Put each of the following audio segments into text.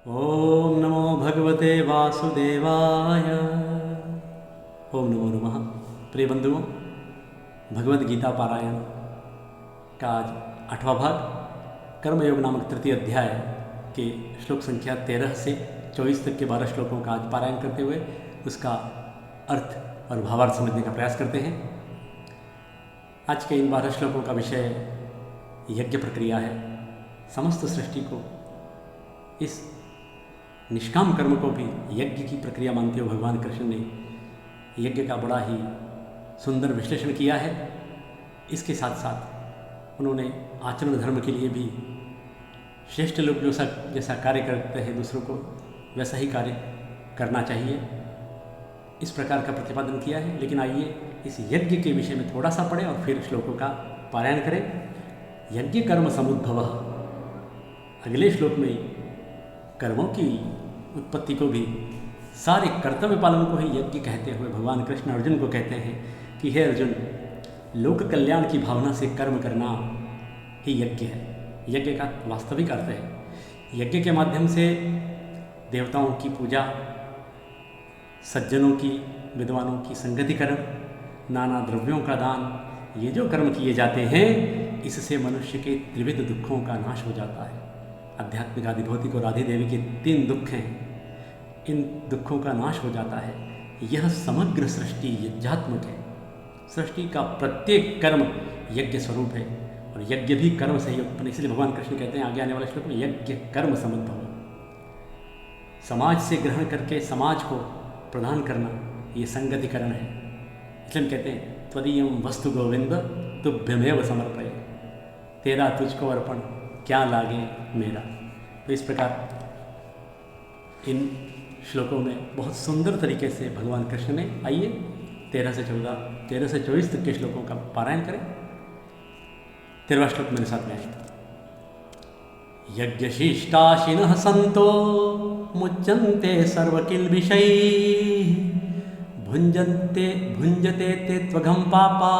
ओम नमो भगवते वासुदेवाय। ओम नमो नमः। प्रिय बंधुओं, भगवद गीता पारायण का आज 8वां भाग कर्मयोग नामक तृतीय अध्याय के श्लोक संख्या 13 से 24 तक के 12 श्लोकों का आज पारायण करते हुए उसका अर्थ और भावार्थ समझने का प्रयास करते हैं। आज के इन 12 श्लोकों का विषय यज्ञ प्रक्रिया है। समस्त सृष्टि को इस निष्काम कर्म को भी यज्ञ की प्रक्रिया मानते हुए भगवान कृष्ण ने यज्ञ का बड़ा ही सुंदर विश्लेषण किया है। इसके साथ साथ उन्होंने आचरण धर्म के लिए भी श्रेष्ठ लोग जो जैसा कार्य करते हैं दूसरों को वैसा ही कार्य करना चाहिए, इस प्रकार का प्रतिपादन किया है। लेकिन आइए इस यज्ञ के विषय में थोड़ा सा पढ़ें और फिर श्लोकों का पारायण करें। यज्ञ कर्म समुद्भव, अगले श्लोक में कर्मों की उत्पत्ति को भी सारे कर्तव्य पालन को ही यज्ञ कहते हुए भगवान कृष्ण अर्जुन को कहते हैं कि हे अर्जुन, लोक कल्याण की भावना से कर्म करना ही यज्ञ है। यज्ञ का वास्तविक अर्थ है यज्ञ के माध्यम से देवताओं की पूजा, सज्जनों की, विद्वानों की संगतिकरण, नाना द्रव्यों का दान, ये जो कर्म किए जाते हैं इससे मनुष्य के त्रिविध दुखों का नाश हो जाता है। आध्यात्मिक, आदि भौतिक और आदि देवी के 3 दुख हैं, इन दुखों का नाश हो जाता है। यह समग्र सृष्टि यज्ञात्मक है। सृष्टि का प्रत्येक कर्म यज्ञ स्वरूप है और यज्ञ भी कर्म से ही उत्पन्न। इसलिए भगवान कृष्ण कहते हैं आगे आने वाले श्लोक में यज्ञ कर्म समुद्भव। समाज से ग्रहण करके समाज को प्रदान करना ये संगतिकरण है। इसलिए हम कहते हैं त्वदीयम वस्तु गोविंद तुभ्यमेव समर्पये, तेरा तुझको अर्पण क्या लागे मेरा। तो इस प्रकार इन श्लोकों में बहुत सुंदर तरीके से भगवान कृष्ण ने, आइए 13 से 24 तक के श्लोकों का पारायण करें। 13वां श्लोक मेरे साथ में आए। यज्ञशिष्टाशिनः सन्तो मुच्यन्ते सर्वकिल्बिषैः भुञ्जते ते त्वघं पापा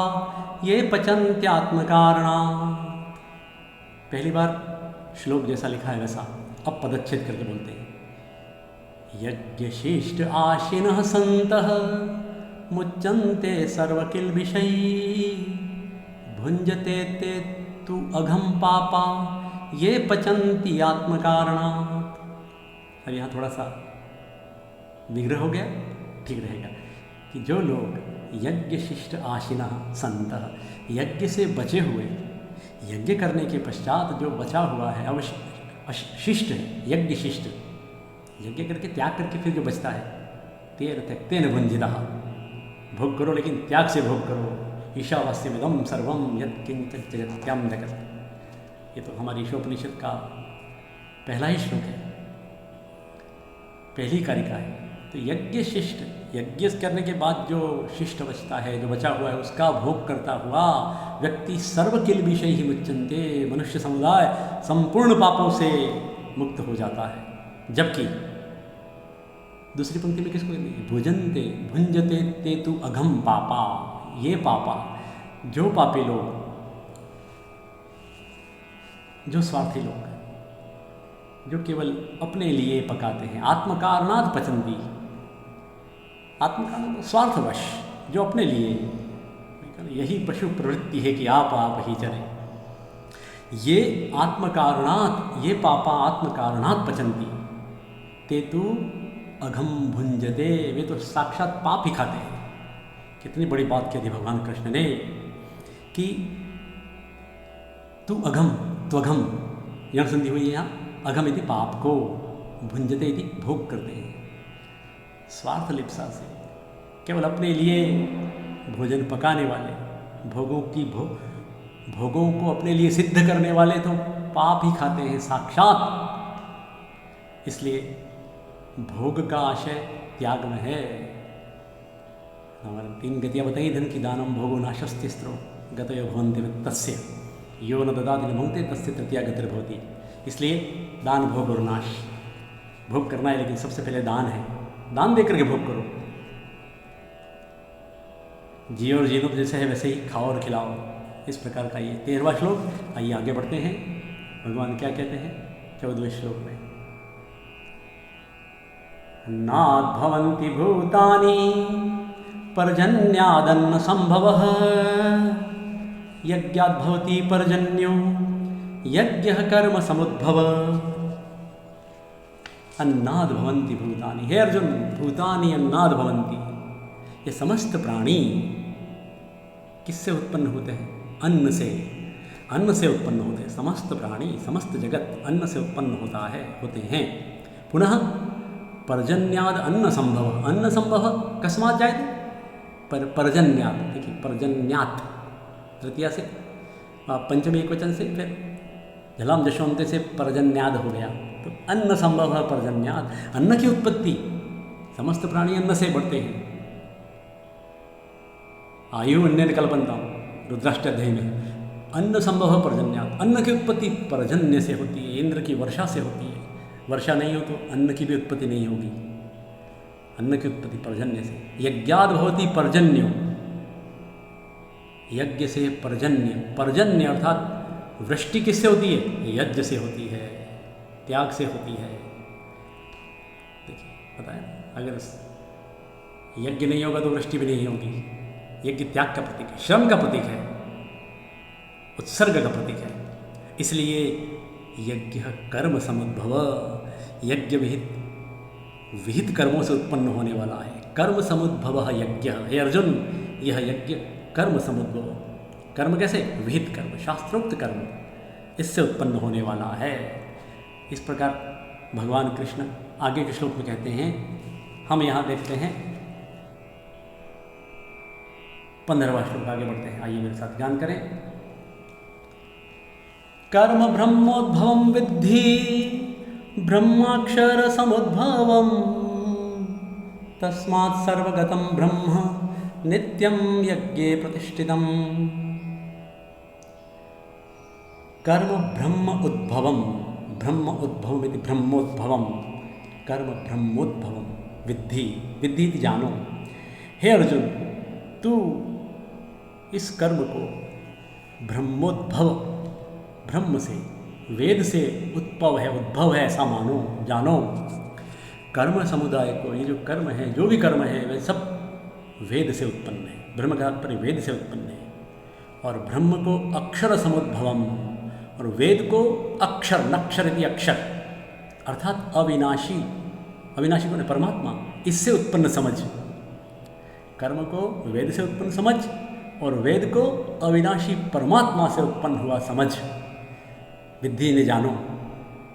ये पचन्त्यात्मकारणात्। पहली बार श्लोक जैसा लिखा है वैसा अब पदच्छेद करके बोलते हैं। यज्ञशिष्ट आशिनः सन्तः मुच्यन्ते सर्वकिल्बिषैः भुञ्जते ते तु अघं पापा ये पचन्ति आत्मकारणात्। अब यहाँ थोड़ा सा विग्रह हो गया, ठीक रहेगा कि जो लोग यज्ञशिष्ट आशिनः सन्तः, यज्ञ से बचे हुए, यज्ञ करने के पश्चात जो बचा हुआ है अवश्य शिष्ट है, यज्ञ शिष्ट, यज्ञ करके त्याग करके फिर जो बचता है, तेन त्यक्तेन भुञ्जितः, भोग करो लेकिन त्याग से भोग करो। ईशावास्यमिदं सर्वं यत्किंचित् जगत्यां जगत्। ये तो हमारी ईशोपनिषद का पहला ही श्लोक है, पहली कारिका है। तो यज्ञ शिष्ट, यज्ञ करने के बाद जो शिष्ट बचता है, जो बचा हुआ है, उसका भोग करता हुआ व्यक्ति सर्वकिल्बिषैः मुच्यन्ते, मनुष्य समुदाय संपूर्ण पापों से मुक्त हो जाता है। जबकि दूसरी पंक्ति में किसको कहते हैं? भुजन्ते भुंजते ते तु अघम पापा, ये पापा, जो पापी लोग, जो स्वार्थी लोग, जो केवल अपने लिए पकाते हैं, आत्मकारणात् पचन्ति, आत्मकारण स्वार्थवश, जो अपने लिए, यही पशु प्रवृत्ति है कि आप ही चले। ये आत्मकारणात्, ये पापा आत्मकारणात् पचन्ति, ते तु अघम भुंजते, वे तो साक्षात पाप ही खाते हैं। कितनी बड़ी बात कह दी भगवान कृष्ण ने कि तु अघम, त्वघम, यह संधि हुई है यहाँ, अघम यदि पाप को, भुंजते यदि भोग करते हैं स्वार्थ लिप्सा से, केवल अपने लिए भोजन पकाने वाले, भोगों को अपने लिए सिद्ध करने वाले तो पाप ही खाते हैं साक्षात। इसलिए भोग का आशय त्याग में है। हमारे 3 गतियाँ बताई। धन की दानम भोगो नाशस्तिस्त्रो गतयो भवन्ति वित्तस्य यो न ददाति न भुङ्क्ते तस्य तृतीया गतिर्भवति। इसलिए दान, भोग और नाश, भोग करना है लेकिन सबसे पहले दान है, दान दे करके भोग करो। जियो और जीनो तो जैसे है वैसे ही खाओ और खिलाओ। इस प्रकार का ये 13वां श्लोक। आइए आगे बढ़ते हैं, भगवान क्या कहते हैं 14वें श्लोक में। नाद्भवन्ति भूतानि पर्जन्यादन्न संभवः यज्ञाद्भवति पर्जन्यो यज्ञः कर्म समुद्भव। अन्नाद भवन्ति भूतानि, हे अर्जुन भूतानि अन्नाद भवन्ति, ये समस्त प्राणी किससे उत्पन्न होते हैं? अन्न से, अन्न से उत्पन्न होते हैं। समस्त प्राणी समस्त जगत अन्न से उत्पन्न होते हैं। पुनः पर्जन्याद अन्न संभव, अन्न संभव कस्मात् जायते? पर्जन्याद, देखिए पर्जन्यात तृतीया से, पंचमी एकवचन से, फिर झलाम जशोंते से पर्जन्याद हो गया, तो अन्न संभव है पर्जन्याद। अन्न की उत्पत्ति, समस्त प्राणी अन्न से बढ़ते हैं। आयु अन्य कल्पनताम रुद्राष्टाध्याय में, अन्न संभव है पर्जन्याद, अन्न की उत्पत्ति पर्जन्य से होती है, इंद्र की वर्षा से होती है। वर्षा नहीं हो तो अन्न की भी उत्पत्ति नहीं होगी, अन्न की उत्पत्ति पर्जन्य से। यज्ञाद भवति पर्जन्यो, यज्ञ से पर्जन्य, पर्जन्य अर्थात वृष्टि किससे होती है? यज्ञ से होती है, त्याग से होती है। देखिए पता है, अगर यज्ञ नहीं होगा तो वृष्टि भी नहीं होगी। यज्ञ त्याग का प्रतीक है, श्रम का प्रतीक है, उत्सर्ग का प्रतीक है। इसलिए यज्ञ कर्म समुद्भव, यज्ञ विहित कर्मों से उत्पन्न होने वाला है। कर्म समुद्भव यज्ञ, हे अर्जुन यह यज्ञ कर्म समुद्भव, कर्म कैसे? विहित कर्म, शास्त्रोक्त कर्म, इससे उत्पन्न होने वाला है। इस प्रकार भगवान कृष्ण आगे के श्लोक में कहते हैं। हम यहाँ देखते हैं 15वां श्लोक, आगे बढ़ते हैं, आइए मेरे साथ ध्यान करें। कर्म ब्रह्मोद्भवं विद्धि ब्रह्माक्षर समुद्भवम् तस्मात् सर्वगतं ब्रह्म नित्यं यज्ञे प्रतिष्ठितम्। कर्म ब्रह्म उद्भवम्, ब्रह्म उद्भवम् इति ब्रह्मोद्भवम्, कर्म ब्रह्मोद्भवम् विद्धि, विद्धि इति जानो। हे अर्जुन तू इस कर्म को ब्रह्मोद्भव, ब्रह्म से, वेद से उत्पव है, उद्भव है ऐसा मानो, जानो। कर्म समुदाय को, ये जो कर्म है, जो भी कर्म है वे सब वेद से उत्पन्न है, ब्रह्म का तात्पर्य वेद से उत्पन्न है। और ब्रह्म को अक्षर समुद्भवम, और वेद को अक्षर, नक्षर इति अक्षर अर्थात अविनाशी, अविनाशी कौन है? परमात्मा, इससे उत्पन्न समझ। कर्म को वेद से उत्पन्न समझ और वेद को अविनाशी परमात्मा से उत्पन्न हुआ समझ, विद्धि ने जानो।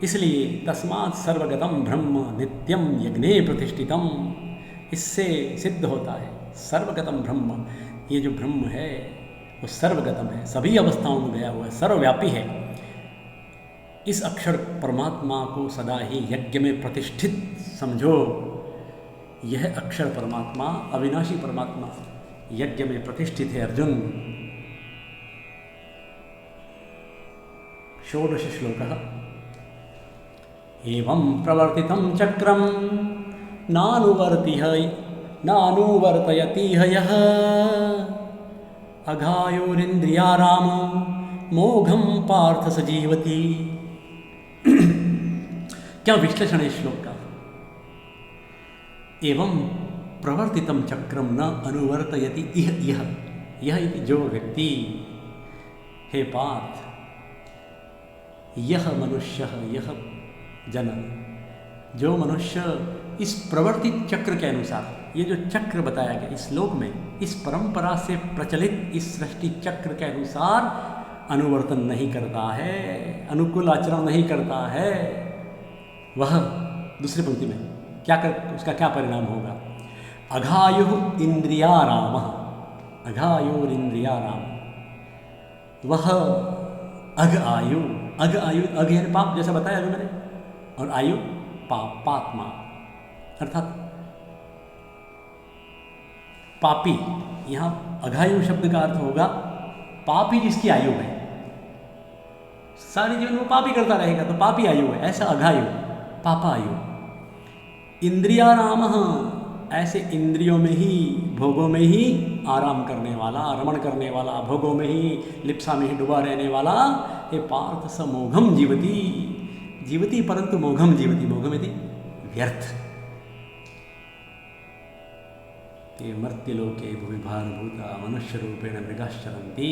इसलिए तस्मात् सर्वगतम ब्रह्म नित्यम यज्ञे प्रतिष्ठितम, इससे सिद्ध होता है सर्वगतम ब्रह्म, ये जो ब्रह्म है वो सर्वगतम है, सभी अवस्थाओं में गया हुआ है, सर्वव्यापी है। इस अक्षर परमात्मा को सदा ही यज्ञ में प्रतिष्ठित समझो। यह अक्षर परमात्मा, अविनाशी परमात्मा यज्ञ में प्रतिष्ठित है अर्जुन। षोडश श्लोकः। एवं प्रवर्तितं चक्रं नानुवर्तयति यः अघायोरिन्द्रियाराम मोघं पार्थ स जीवति। क्या विश्लेषण है श्लोक का? एवं प्रवर्तितं चक्रम न अनुवर्तयति यह जो व्यक्ति, हे पार्थ, यह मनुष्य, यह जन, जो मनुष्य इस प्रवर्तित चक्र के अनुसार, ये जो चक्र बताया गया इस श्लोक में, इस परंपरा से प्रचलित इस सृष्टि चक्र के अनुसार अनुवर्तन नहीं करता है, अनुकूल आचरण नहीं करता है, वह दूसरी पंक्ति में उसका क्या परिणाम होगा? अघायु इंद्रियाराम, अघायुरिंद्रियाराम, वह अघ आयु, अघ आयु, अघ यानी पाप, जैसा बताया अभी मैंने, और आयु पापात्मा अर्थात पापी। यहाँ अघायु शब्द का अर्थ होगा पापी जिसकी आयु है, सारे जीवन में पापी करता रहेगा तो पापी आयु है, ऐसा अघायु, पापा आयु। इंद्रियाराम, ऐसे इंद्रियों में ही, भोगों में ही आराम करने वाला, रमण करने वाला, भोगों में ही, लिप्सा में ही डूबा रहने वाला, हे पार्थ स मोघम जीवति, जीवति परंतु मोघम जीवति, मोघम यदि व्यर्थ, ते मर्त्यलोके भुवि भारभूता मनुष्य रूपेण मृगाश्चरन्ति।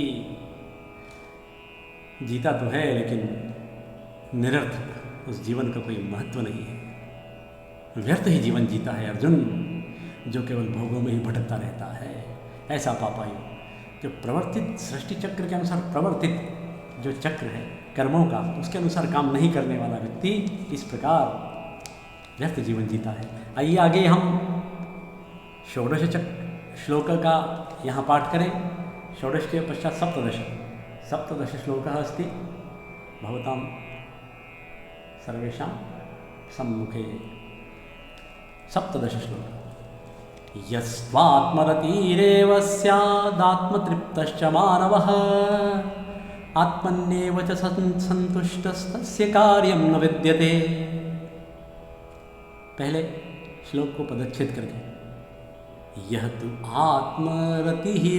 जीता तो है लेकिन निरर्थक, उस जीवन का कोई महत्व नहीं है, व्यर्थ ही जीवन जीता है अर्जुन, जो केवल भोगों में ही भटकता रहता है। ऐसा पापायु जो प्रवर्तित सृष्टि चक्र के अनुसार प्रवर्तित जो चक्र है कर्मों का, उसके अनुसार काम नहीं करने वाला व्यक्ति इस प्रकार व्यर्थ जीवन जीता है। आइए आगे हम षोडश श्लोक का यहाँ पाठ करें। षोडश के पश्चात सप्तदश श्लोकः अस्ति भवतां सर्वेषां सम्मुखे। सप्तदश श्लोक। यस्त्वात्मरतिरेव स्यादात्मतृप्तश्च मानवः आत्मन्येव च सन्तुष्टस्तस्य कार्यं न विद्यते। पहले श्लोक को पदच्छेद करके, यह तु आत्मरतिरेव,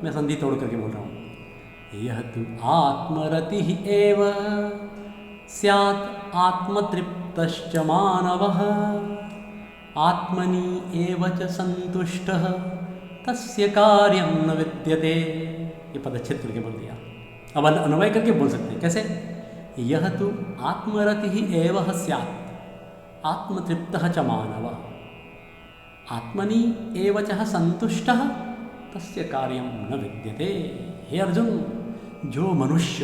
मैं संधि तोड़ करके बोल रहा हूँ, यह तु आत्मरतिरेव स्यात् आत्मतृप्तश्च मानवः आत्मनि एव च संतुष्टः तस्य कार्यं न विद्यते। ये पदच्छेद करके बोल दिया। अब अन्वय करके बोल सकते हैं, कैसे? यह तु आत्मरतिः एव स्यात् आत्मतृप्तः च मानवः आत्मनि एव च संतुष्टः तस्य कार्यं न विद्यते। हे अर्जुन, जो मनुष्य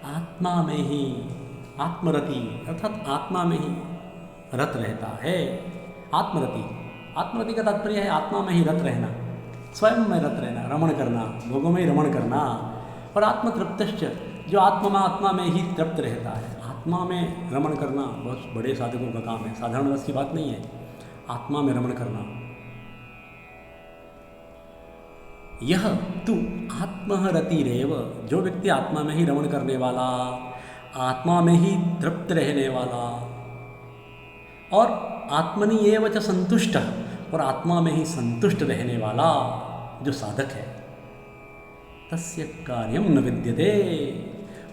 आत्मा में ही आत्मरति अर्थात आत्मा में ही रत रहता है, आत्मरति का तात्पर्य है आत्मा में ही रत रहना, स्वयं में रत रहना, रमण करना, भोगों में ही रमण करना। और आत्मतृप्तश्च, जो आत्मा में ही तृप्त रहता है, आत्मा में रमण करना बहुत बड़े साधकों का काम है, साधारण बस की बात नहीं है। आत्मा में रमण करना, यह तु आत्मरतिरेव, जो व्यक्ति आत्मा में ही रमण करने वाला, आत्मा में ही तृप्त रहने वाला और आत्मनि एव च संतुष्ट, और आत्मा में ही संतुष्ट रहने वाला जो साधक है, तस्य कार्यम न विद्यते,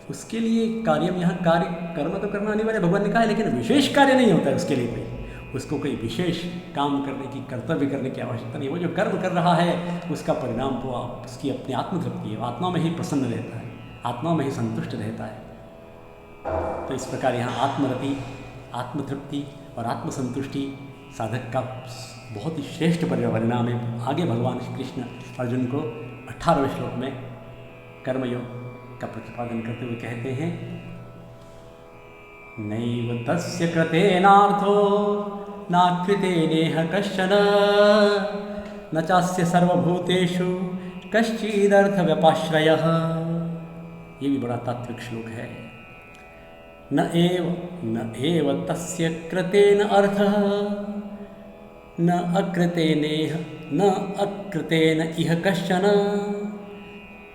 उसके लिए कार्यम, यहाँ कार्य कर्म तो करना अनिवार्य भगवान ने कहा है, लेकिन विशेष कार्य नहीं होता है उसके लिए कोई, उसको कोई विशेष काम करने की, कर्तव्य करने की आवश्यकता नहीं। वो जो कर्म कर रहा है उसका परिणाम तो उसकी अपनी आत्मतृप्ति है, आत्मा में ही प्रसन्न रहता है, आत्मा में ही संतुष्ट रहता है। तो इस प्रकार यहाँ आत्मरति, आत्मतृप्ति और आत्मसंतुष्टि साधक का बहुत ही श्रेष्ठ परिणाम है। आगे भगवान श्री कृष्ण अर्जुन को 18वें श्लोक में कर्मयोग का प्रतिपादन करते हुए कहते हैं, नैव तस्य कृतेनार्थो नाकृतेनेह कश्चन न चास्य सर्वभूतेषु कश्चिदर्थव्यपाश्रयः। ये भी बड़ा तात्विक श्लोक है। न एव तस्य कृतेन अर्थः न अकृतेन इह कश्चन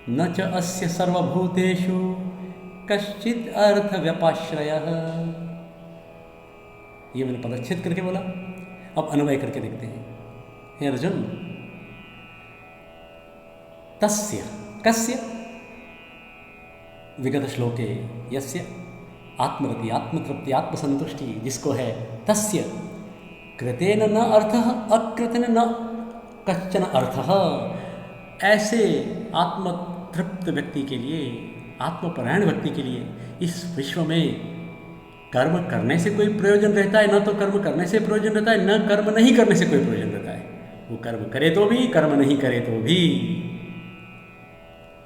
न च अस्य सर्वभूतेषु कश्चित् अर्थव्यपाश्रयः। ये मैंने पदच्छेद करके बोला, अब अन्वय करके देखते हैं। हे अर्जुन, तस्य, कस्य, विगत श्लोके यस्य आत्मरति, आत्मतृप्ति, आत्मसंतुष्टि जिसको है, तस्य कृतेन न अर्थः अकृतेन न कश्चन अर्थः। ऐसे आत्मतृप्त व्यक्ति के लिए, आत्मपरायण व्यक्ति के लिए इस विश्व में कर्म करने से कोई प्रयोजन रहता है, न तो कर्म करने से प्रयोजन रहता है, न कर्म नहीं करने से कोई प्रयोजन रहता है। वो कर्म करे तो भी, कर्म नहीं करे तो भी,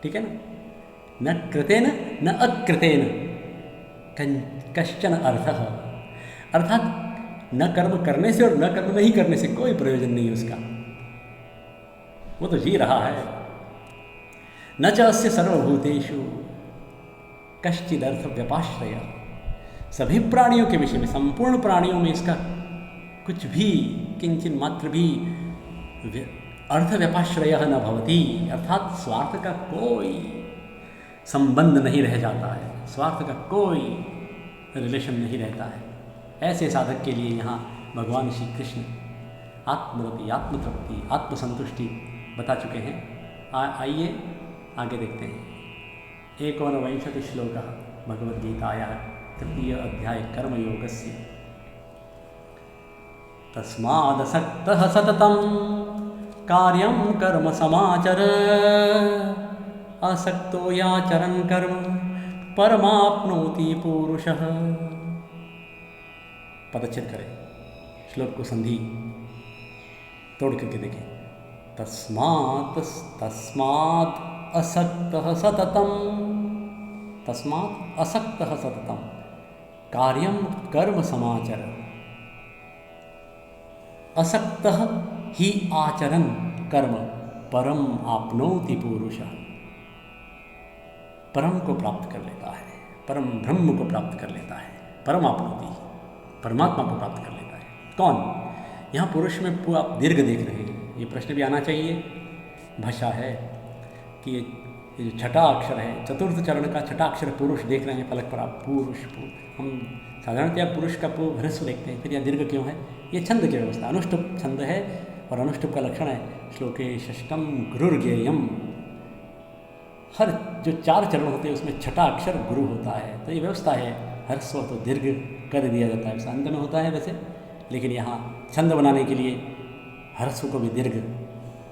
ठीक है ना। न कृतेन न अकृतेन कश्चन अर्थः, अर्थात न कर्म करने से और न कर्म नहीं करने से कोई प्रयोजन नहीं है उसका, वो तो जी रहा है। न च अस्य सर्वभूतेषु कश्चिदर्थ व्यपाश्रय, सभी प्राणियों के विषय में, संपूर्ण प्राणियों में इसका कुछ भी किंचन मात्र भी अर्थ व्यपाश्रय न भवति, अर्थात स्वार्थ का कोई संबंध नहीं रह जाता है, स्वार्थ का कोई रिलेशन नहीं रहता है। ऐसे साधक के लिए यहाँ भगवान श्री कृष्ण आत्मरति, आत्मतृप्ति, आत्मसंतुष्टि बता चुके हैं। आइए आगे देखते हैं। 1विंशति श्लोकः भगवद्गीतायाः 3. अध्याय कर्मयोगस्य। तस्मादसक्तः सततं कार्यं कर्म समाचर, असक्तो याचरन् कर्म परमाप्नोति पुरुषः। पदच्छेद करें, श्लोक को संधि तोड़ करके देखें। तस्मात् असक्तः सततं, तस्मात् असक्तः सततं कार्यं कर्म समाचर, असक्तः ही आचरन् कर्म परम आपनोति पुरुषः। परम को प्राप्त कर लेता है, परम ब्रह्म को प्राप्त कर लेता है, परम आपनोति परमात्मा को प्राप्त कर लेता है। कौन? यहाँ पुरुष में आप दीर्घ देख रहे हैं, ये प्रश्न भी आना चाहिए। भाषा है कि ये जो छठा अक्षर है, चतुर्थ चरण का छठा अक्षर पुरुष देख रहे हैं फलक पर आप, पुरुष। हम साधारणतया पुरुष का पु ह्रस्व देखते हैं, फिर यह दीर्घ क्यों है? ये छंद की व्यवस्था, अनुष्टुप छंद है और अनुष्टुप का लक्षण है श्लोके षष्टम गुरुर्ज्ञेयम। हर जो 4 चरण होते हैं उसमें छठा अक्षर गुरु होता है, तो ये व्यवस्था है। ह्रस्व तो दीर्घ कर दिया जाता है, अंत में होता है वैसे, लेकिन यहाँ छंद बनाने के लिए ह्रस्व को भी दीर्घ।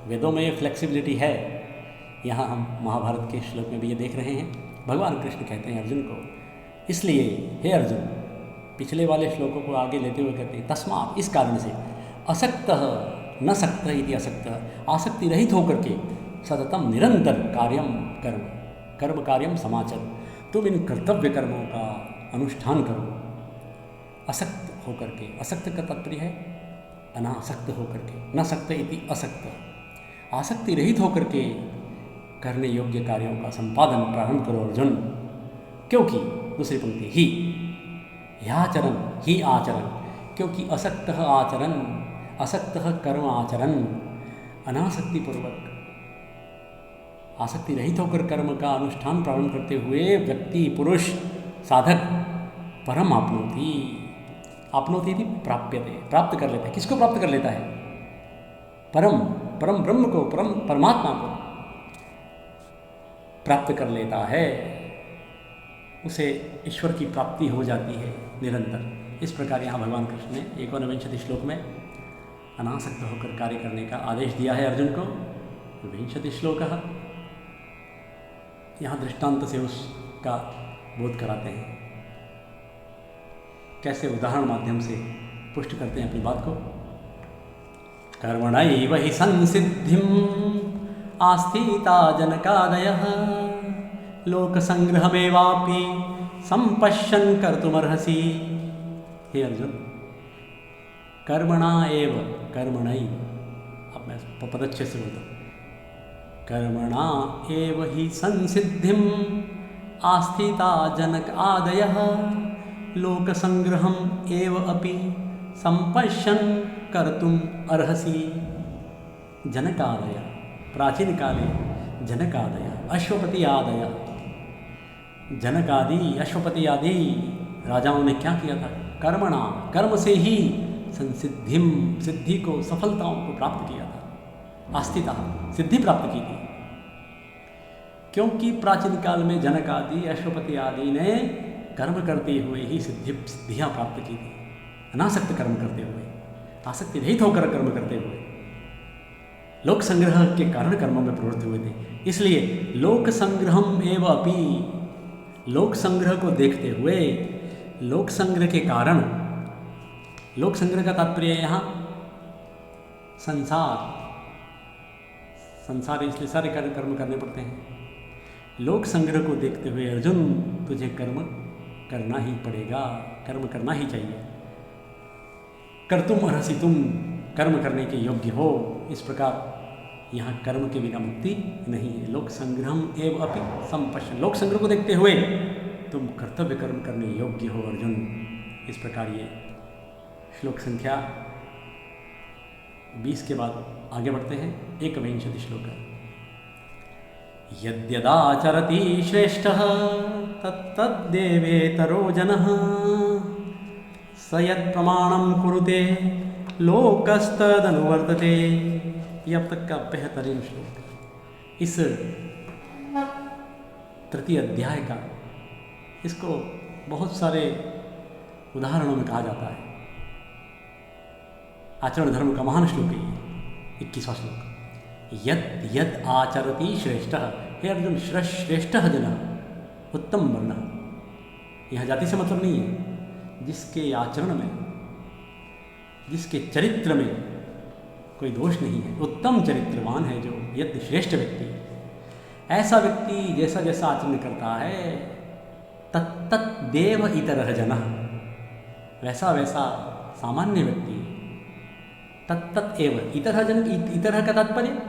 वेदों में ये फ्लेक्सिबिलिटी है। यहाँ हम महाभारत के श्लोक में भी ये देख रहे हैं। भगवान कृष्ण कहते हैं अर्जुन को, इसलिए हे अर्जुन, पिछले वाले श्लोकों को आगे लेते हुए कहते हैं तस्मात्, इस कारण से, असक्तः न सक्तः इति असक्तः, आसक्ति रहित होकर के, सततम निरंतर कार्यम कर्म, कर्म कार्यम समाचर, तुम इन कर्तव्य कर्मों का अनुष्ठान करो असक्त होकर के। असक्त का तात्पर्य है अनासक्त होकर के, न सक्त इति असक्त, आसक्ति रहित होकर के करने योग्य कार्यों का संपादन प्रारंभ करो अर्जुन। क्योंकि दूसरी पंक्ति ही याचरण ही आचरण, क्योंकि असक्तः आचरण, असक्तः कर्म आचरण, अनासक्ति पूर्वक आसक्ति रहित होकर कर्म का अनुष्ठान प्रारंभ करते हुए व्यक्ति, पुरुष, साधक परम आपनोति, आपनोति थी प्राप्यते, प्राप्त कर लेता है। किसको प्राप्त कर लेता है? परम, परम ब्रह्म को, परम परमात्मा को प्राप्त कर लेता है। उसे ईश्वर की प्राप्ति हो जाती है निरंतर। इस प्रकार यहाँ भगवान कृष्ण ने 51वें श्लोक में अनासक्त होकर कार्य करने का आदेश दिया है अर्जुन को। 20 श्लोक यहाँ दृष्टांत से उसका बोध कराते हैं, कैसे उदाहरण माध्यम से पुष्ट करते हैं अपनी बात को। कर्मणैव हि संसिद्धिम् आस्थिता जनकादयः, लोकसंग्रहमेवापि संपश्यन् कर्तुमर्हसि। हे अर्जुन, कर्मणा एव, कर्मणैव, अब मैं पदच्छेद से बोलता हूँ, कर्मणा एव हि संसिद्धिम् आस्थिता जनक आदयः, लोकसंग्रहम् एव अपि संपश्यन् कर्तुम् अर्हसि। जनकादय, प्राचीन काले जनकादय, अश्वपति आदय, जनकादि, अश्वपति आदि राजाओं ने क्या किया था? कर्मणा, कर्म से ही संसिद्धिम, सिद्धि को, सफलताओं को प्राप्त किया था। आस्थिता, सिद्धि प्राप्त की थी। क्योंकि प्राचीन काल में जनक आदि, अश्वपति आदि ने कर्म करते हुए ही सिद्धियाँ प्राप्त की थी। अनासक्त कर्म करते हुए, आसक्ति रहित होकर कर्म करते हुए, लोक संग्रह के कारण कर्मों में प्रवृत्त हुए थे। इसलिए लोक संग्रहम एव अपि, लोक संग्रह को देखते हुए, लोक संग्रह के कारण, लोक संग्रह का तात्पर्य है यहाँ संसार, संसार इसलिए सारे कर्म करने पड़ते हैं। लोक संग्रह को देखते हुए अर्जुन, तुझे कर्म करना ही पड़ेगा, कर्म करना ही चाहिए। कर्तुम अर्हसि, तुम कर्म करने के योग्य हो। इस प्रकार यहाँ कर्म के बिना मुक्ति नहीं है। लोक संग्रहम एव अपि संपश्यन्, लोक संग्रह को देखते हुए तुम कर्तव्य कर्म करने योग्य हो अर्जुन। इस प्रकार ये श्लोक संख्या 20 के बाद आगे बढ़ते हैं। 21 श्लोक है। यद्यदाचरति श्रेष्ठः तत्तद्देवेतरो जनः, स यत्प्रमाणं कुरुते लोकस्तदनुवर्तते। ये अब तक का बेहतरीन श्लोक। इस तृतीय अध्याय का, इसको बहुत सारे उदाहरणों में कहा जाता है। आचरण धर्म का महान श्लोक है ये 21वां श्लोक। यद यद आचरति श्रेष्ठ, हे अर्जुन श्रेष्ठ जन उत्तम वर्ण। यह जाति से मतलब नहीं है, जिसके आचरण में, जिसके चरित्र में कोई दोष नहीं है, उत्तम चरित्रवान है जो, यद श्रेष्ठ व्यक्ति, ऐसा व्यक्ति जैसा जैसा आचरण करता है, तत्त देव इतरः जनः, वैसा वैसा सामान्य व्यक्ति, तत्त एव इतरः जन, इतरः का तात्पर्य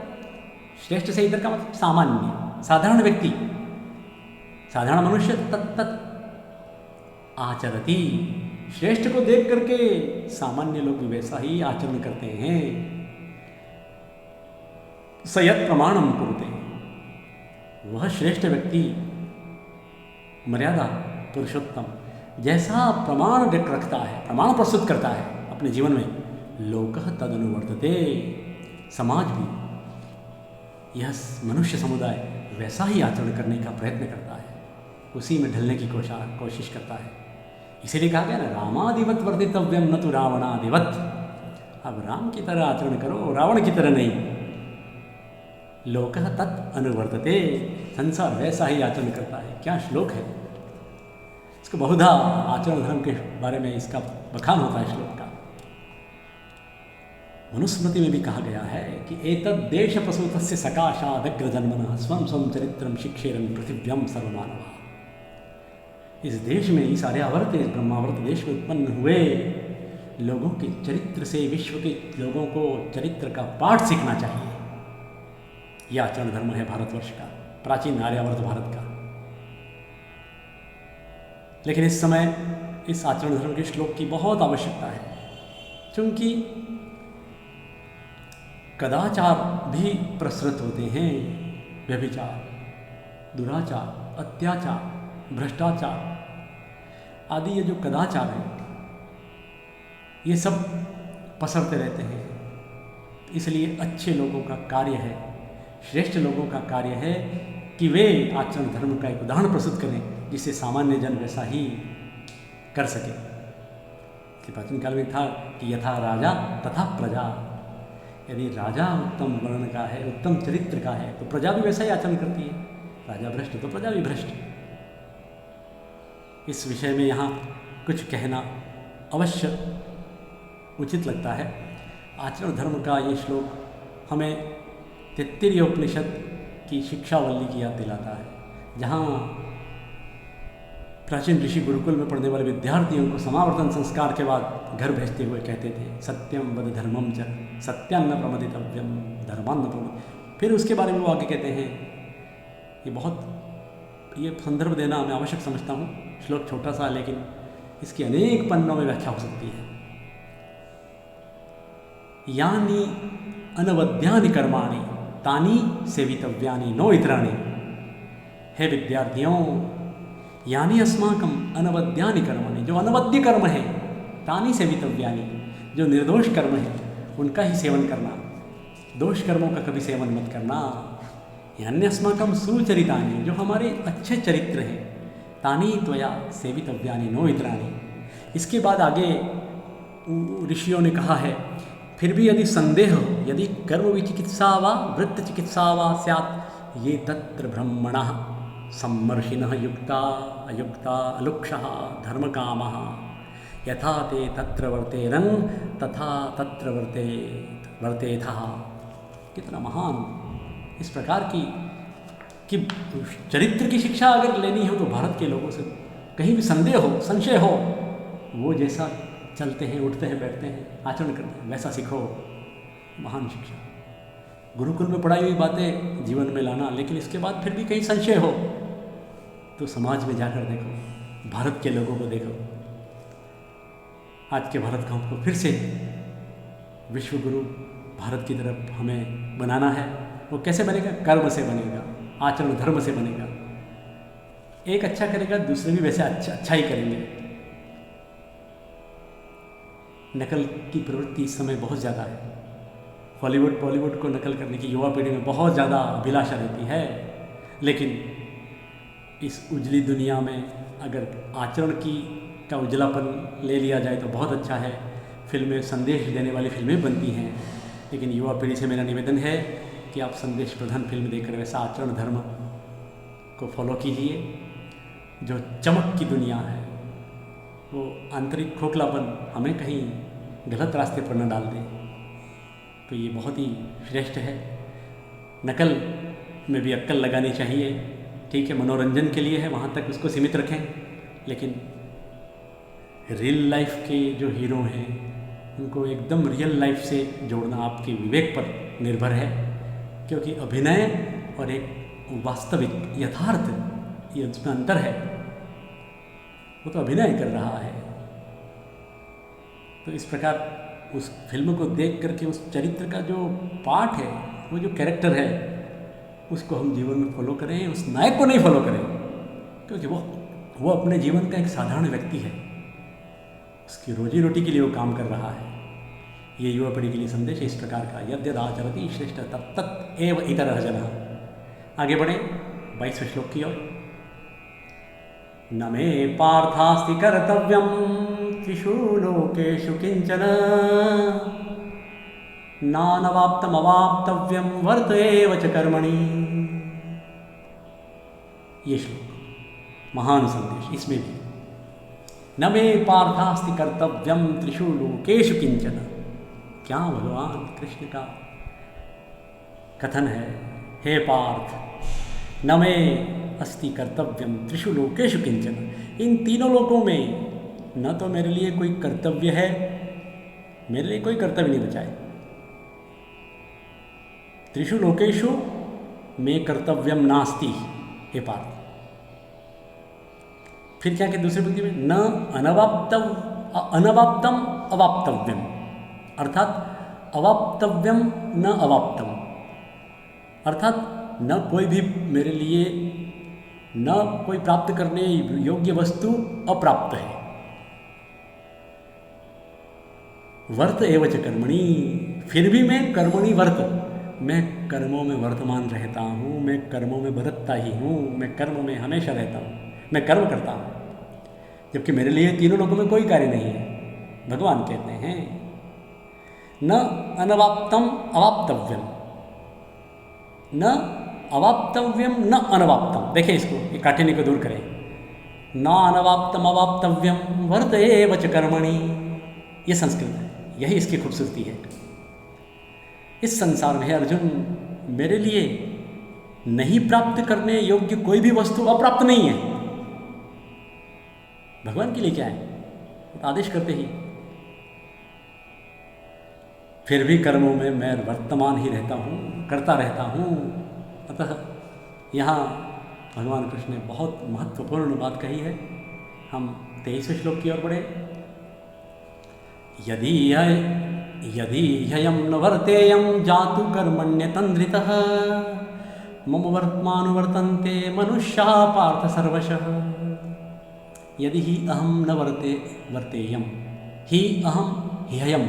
श्रेष्ठ से इतर का मतलब सामान्य, साधारण व्यक्ति, साधारण मनुष्य, तत्त आचरति, श्रेष्ठ को देख करके सामान्य लोग भी वैसा ही आचरण करते हैं। सयत् प्रमाणम कुरुते, वह श्रेष्ठ व्यक्ति मर्यादा पुरुषोत्तम जैसा प्रमाण रखता है, प्रमाण प्रस्तुत करता है अपने जीवन में, लोकः तदनुवर्तते, समाज भी, यह मनुष्य समुदाय वैसा ही आचरण करने का प्रयत्न करता है, उसी में ढलने की कोशिश करता है। इसीलिए कहा गया ना, रामादिवत वर्तितव्यम न तो रावणादिवत। अब राम की तरह आचरण करो, रावण की तरह नहीं। लोकः तत् अनुवर्तते, संसार वैसा ही आचरण करता है। क्या श्लोक है, इसको बहुधा आचरण धर्म के बारे में इसका बखान होता है श्लोक का। मनुस्मृति में भी कहा गया है कि एतद् देश प्रसूतस्य सकाशादग्र जन्मनः स्वं स्वं चरित्रं शिक्षेरन् पृथिव्यां सर्वमानवः। इस देश में, इस आर्यावर्त, इस ब्रह्मावर्त देश में उत्पन्न हुए लोगों के चरित्र से विश्व के लोगों को चरित्र का पाठ सीखना चाहिए। यह आचरण धर्म है भारतवर्ष का, प्राचीन आर्यावर्त भारत का। लेकिन इस समय इस आचरण धर्म के श्लोक की बहुत आवश्यकता है, क्योंकि कदाचार भी प्रसृत होते हैं। व्यभिचार, दुराचार, अत्याचार, भ्रष्टाचार आदि ये जो कदाचार हैं, ये सब पसरते रहते हैं। इसलिए अच्छे लोगों का कार्य है, श्रेष्ठ लोगों का कार्य है कि वे आचरण धर्म का एक उदाहरण प्रस्तुत करें, जिससे सामान्य जन वैसा ही कर सके। कि प्राचीन काल में था कि यथा राजा तथा प्रजा, यदि राजा उत्तम वर्ण का है, उत्तम चरित्र का है, तो प्रजा भी वैसा ही आचरण करती है। राजा भ्रष्ट तो प्रजा भी भ्रष्ट। इस विषय में यहाँ कुछ कहना अवश्य उचित लगता है। आचरण धर्म का ये श्लोक हमें तैत्तिरीय उपनिषद की शिक्षावल्ली की याद दिलाता है, जहाँ प्राचीन ऋषि गुरुकुल में पढ़ने वाले विद्यार्थियों को समावर्तन संस्कार के बाद घर भेजते हुए कहते थे, सत्यम वद धर्मम च सत्यान्न प्रमदितव्यम धर्मान्न प्रमद। फिर उसके बारे में वो आगे कहते हैं, ये संदर्भ देना मैं आवश्यक समझता हूँ। श्लोक छोटा सा, लेकिन इसकी अनेक पन्नों में व्याख्या हो सकती है। यानी अनवद्यानि कर्माणि तानि सेवितव्यानि नो इतराणि। हे विद्यार्थियों, यानी अस्माकम अनवद्यानि कर्माणि, जो अनवद्य कर्म है, तानि सेवितव्यानि, जो निर्दोष कर्म है उनका ही सेवन करना, दोष कर्मों का कभी सेवन मत करना। यानी अस्माकम सुचरितानि, जो हमारे अच्छे चरित्र हैं, तानि त्वया सेवितव्यानि नो इतराणि। इसके बाद आगे ऋषियों ने कहा है, फिर भी यदि संदेह हो, यदि कर्म विचिकित्सा वा वृत्त चिकित्सा वा स्यात्, ये तत्र ब्रह्मणः सम्मर्षिणः युक्ता अयुक्ता अलुक्षः धर्मकामः यथा ते तत्र वर्तेरन् तथा तत्र वर्तेथः। कितना महान! इस प्रकार की कि चरित्र की शिक्षा अगर लेनी हो तो भारत के लोगों से कहीं भी संदेह हो, संशय हो, वो जैसा चलते हैं, उठते हैं, बैठते हैं, आचरण करते हैं, वैसा सीखो। महान शिक्षा। गुरुकुल में पढ़ाई हुई बातें जीवन में लाना, लेकिन इसके बाद फिर भी कहीं संशय हो तो समाज में जाकर देखो, भारत के लोगों को देखो। आज के भारत का हमको फिर से विश्व गुरु भारत की तरफ हमें बनाना है। वो कैसे बनेगा? कर्म से बनेगा, आचरण धर्म से बनेगा। एक अच्छा करेगा, दूसरे भी वैसे अच्छा ही करेंगे। नकल की प्रवृत्ति इस समय बहुत ज़्यादा है। हॉलीवुड बॉलीवुड को नकल करने की युवा पीढ़ी में बहुत ज़्यादा अभिलाषा रहती है, लेकिन इस उजली दुनिया में अगर आचरण का उजलापन ले लिया जाए तो बहुत अच्छा है। फिल्में संदेश देने वाली फिल्में बनती हैं, लेकिन युवा पीढ़ी से मेरा निवेदन है कि आप संदेश प्रधान फिल्म देखकर वैसा आचरण धर्म को फॉलो कीजिए। जो चमक की दुनिया है, वो आंतरिक खोखलापन हमें कहीं गलत रास्ते पर न डाल दे, तो ये बहुत ही श्रेष्ठ है। नकल में भी अक्ल लगानी चाहिए, ठीक है, मनोरंजन के लिए है, वहाँ तक उसको सीमित रखें, लेकिन रियल लाइफ के जो हीरो हैं उनको एकदम रियल लाइफ से जोड़ना आपके विवेक पर निर्भर है, क्योंकि अभिनय और एक वास्तविक यथार्थ ये उसमें अंतर है। वो तो अभिनय कर रहा है, तो इस प्रकार उस फिल्म को देख करके उस चरित्र का जो पार्ट है, वो जो कैरेक्टर है, उसको हम जीवन में फॉलो करें, उस नायक को नहीं फॉलो करें, क्योंकि वो अपने जीवन का एक साधारण व्यक्ति है, उसकी रोजी रोटी के लिए वो काम कर रहा है। ये युवा पीढ़ी के लिए संदेश है इस प्रकार का, यद्यदाचरति श्रेष्ठ तत्तत् एव इतरः जनः। आगे बढ़े 22वें श्लोक की ओर। न मे पार्थास्ति कर्तव्यं त्रिषु लोकेषु किंचन नानवाप्तमवाप्तव्यं वर्त एव च कर्मणि। ये श्लोक महान संदेश, इसमें भी न मे पार्थास्ति कर्तव्यम त्रिषु लोकेषु किंचन। क्या भगवान कृष्ण का कथन है, हे पार्थ, न मे अस्ति कर्तव्यम त्रिषु लोकेषु किंचन, इन तीनों लोकों में न तो मेरे लिए कोई कर्तव्य है, मेरे लिए कोई कर्तव्य नहीं बचा है। त्रिषु लोकेषु मे कर्तव्यम नास्ति, हे पार्थ। फिर क्या कहते दूसरे पंक्ति में, न अनवाप्तम अवाप्तव्यम, अर्थात अवाप्तव्यम न अवाप्तम, अर्थात न कोई भी मेरे लिए, न कोई प्राप्त करने योग्य वस्तु अप्राप्त है। वर्त एव च कर्मणि, फिर भी मैं कर्मणि वर्त, मैं कर्मों में वर्तमान रहता हूँ, मैं कर्मों में बरतता ही हूँ, मैं कर्म में हमेशा रहता हूँ, मैं कर्म करता हूँ, जबकि मेरे लिए तीनों लोगों में कोई कार्य नहीं है। भगवान कहते हैं न अनवाप्तम अवाप्तव्यम, न अवाप्तव्यम न अनवाप्तम। देखें इसको, ये काठिन्य को दूर करें। न अनवाप्तम अवाप्तव्यम वर्त एव च कर्मणि, ये संस्कृत है, यही इसकी खूबसूरती है। इस संसार में अर्जुन, मेरे लिए नहीं प्राप्त करने योग्य कोई भी वस्तु अप्राप्त नहीं है। भगवान के लिए क्या है, आदेश करते ही, फिर भी कर्मों में मैं वर्तमान ही रहता हूँ, करता रहता हूँ। अतः यहाँ भगवान कृष्ण ने बहुत महत्वपूर्ण बात कही है। हम 23वें श्लोक की ओर बढ़े। यदि ह्ययं न वर्तेयं जातु कर्मण्यतन्द्रितः मम वर्त्मानुवर्तन्ते मनुष्याः पार्थ सर्वशः। यदि ही अहम न वर्तेयम, ही अहम ह्ययम,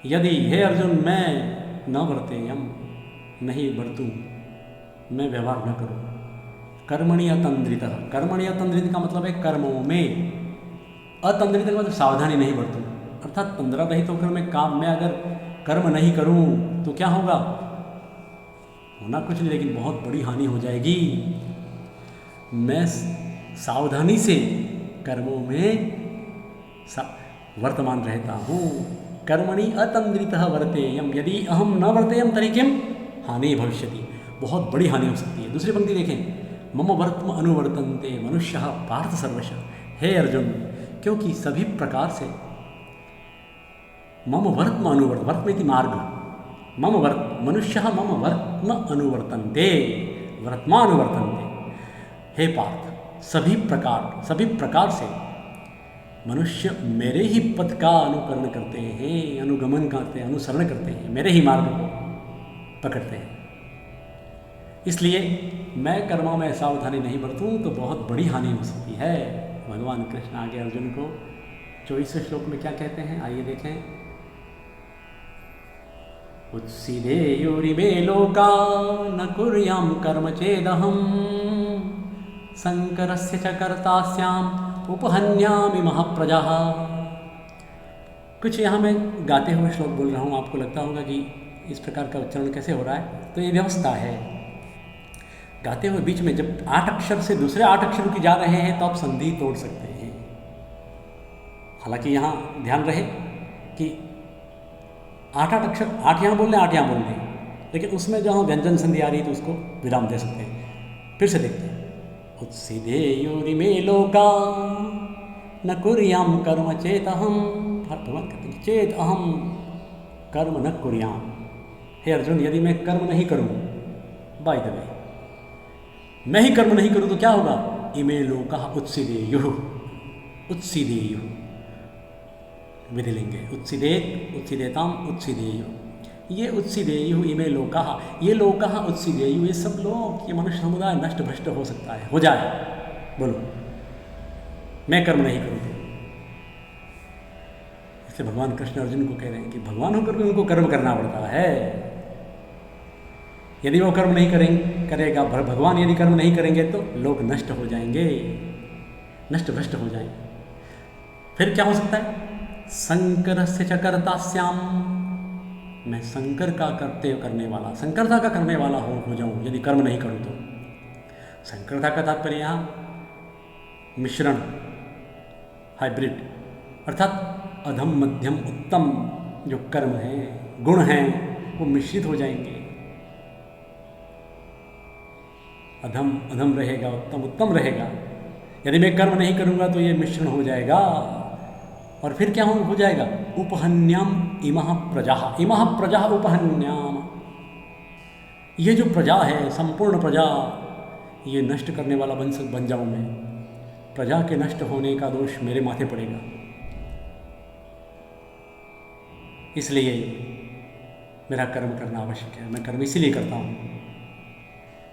यदि हे अर्जुन मैं न वर्तेयम, नहीं बरतूं, मैं व्यवहार न करूं, कर्मणि अतंद्रितः, कर्मणि अतंद्रित का मतलब है कर्मों में, अतंद्रित का मतलब सावधानी नहीं बरतूं, अर्थात तंद्रा रहित होकर मैं अगर कर्म नहीं करूं तो क्या होगा, होना कुछ नहीं, लेकिन बहुत बड़ी हानि हो जाएगी। मैं सावधानी से कर्मों में वर्तमान रहता हूँ। कर्मणि अतंद्रितः वर्तेयम, यदि अहम न वर्तेयम तर्हि किम हानि भविष्यति, बहुत बड़ी हानि हो सकती है। दूसरी पंक्ति देखें, मम वर्त्म अनुवर्तन्ते मनुष्यः पार्थ सर्वशः। हे अर्जुन, क्योंकि सभी प्रकार से मम वर्त्म वर्त्म इति मार्ग, मम मनुष्यः मम वर्त्म अनुवर्तन्ते, वर्त्मानुवर्तन्ते। हे पार्थ, सभी प्रकार से मनुष्य मेरे ही पथ का अनुकरण करते हैं, अनुगमन करते हैं, अनुसरण करते हैं, मेरे ही मार्ग को पकड़ते हैं। इसलिए मैं कर्मों में सावधानी नहीं बरतूं तो बहुत बड़ी हानि हो सकती है। भगवान कृष्ण आगे अर्जुन को 24वें श्लोक में क्या कहते हैं, आइए देखें। उत्सीदेयुरिमे लोका न कुर्यां कर्म चेदहम् शंकरस्य च कर्तास्याम् उपहन्यामि महाप्रजाः। कुछ यहाँ मैं गाते हुए श्लोक बोल रहा हूँ, आपको लगता होगा कि इस प्रकार का उच्चारण कैसे हो रहा है, तो ये व्यवस्था है। गाते हुए बीच में जब 8 अक्षर से दूसरे 8 अक्षरों की जा रहे हैं तो आप संधि तोड़ सकते हैं। हालांकि यहाँ ध्यान रहे कि 8 अक्षर, 8 यहाँ बोल रहे हैं, 8 यहाँ बोल रहे हैं, लेकिन उसमें जहाँ व्यंजन संधि आ रही है तो उसको विराम दे सकते हैं। फिर से देखते हैं। उत्सिदेयुरिमे लोका न कुर्याम कर्म चेत अहम, भगवान कहते हैं चेत अहम कर्म न कुर्याम। हे अर्जुन, यदि मैं कर्म नहीं करूँ, बाय द वे मैं ही कर्म नहीं करूँ तो क्या होगा? इमे लोका उत्सिदेयुः, उत्सिदेयुः विधिलिंगे, उत्सिदेत, उत्सिदेताम, उत्सिदेयुः। ये उत्सिदेयुः इमे लोकाः, ये लोकाः उत्सिदेयुः, ये सब लोग, ये मनुष्य समुदाय नष्ट भ्रष्ट हो सकता है, हो जाए। बोलो मैं कर्म नहीं करूँ तो। इसलिए भगवान कृष्ण अर्जुन को कह रहे हैं कि भगवान होकर भी उनको कर्म करना पड़ता है। यदि वो कर्म नहीं करेगा, भगवान यदि कर्म नहीं करेंगे तो लोग नष्ट हो जाएंगे, नष्ट भ्रष्ट हो जाएंगे। फिर क्या हो सकता है? शंकर से चकर्ता श्याम, मैं शंकर का करने वाला, शंकरता का करने वाला हो जाऊं यदि कर्म नहीं करूं तो। शंकरता का तात्पर्य यहाँ मिश्रण, हाइब्रिड, अर्थात अधम मध्यम उत्तम जो कर्म है, गुण हैं, वो मिश्रित हो जाएंगे। अधम अधम रहेगा, उत्तम उत्तम रहेगा। यदि मैं कर्म नहीं करूँगा तो ये मिश्रण हो जाएगा। और फिर क्या हो जाएगा? उपहन्याम इमः प्रजा, इमः प्रजा उपहन्याम। ये जो प्रजा है, संपूर्ण प्रजा, ये नष्ट करने वाला बन जाऊँ मैं। प्रजा के नष्ट होने का दोष मेरे माथे पड़ेगा। इसलिए मेरा कर्म करना आवश्यक है, मैं कर्म इसीलिए करता हूँ।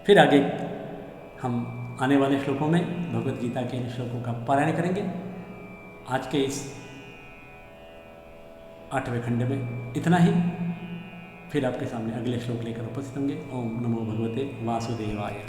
फिर आगे हम आने वाले श्लोकों में भगवत गीता के इन श्लोकों का पारायण करेंगे। आज के इस 8वें खंड में इतना ही। फिर आपके सामने अगले श्लोक लेकर उपस्थित होंगे। ओम नमो भगवते वासुदेवाय।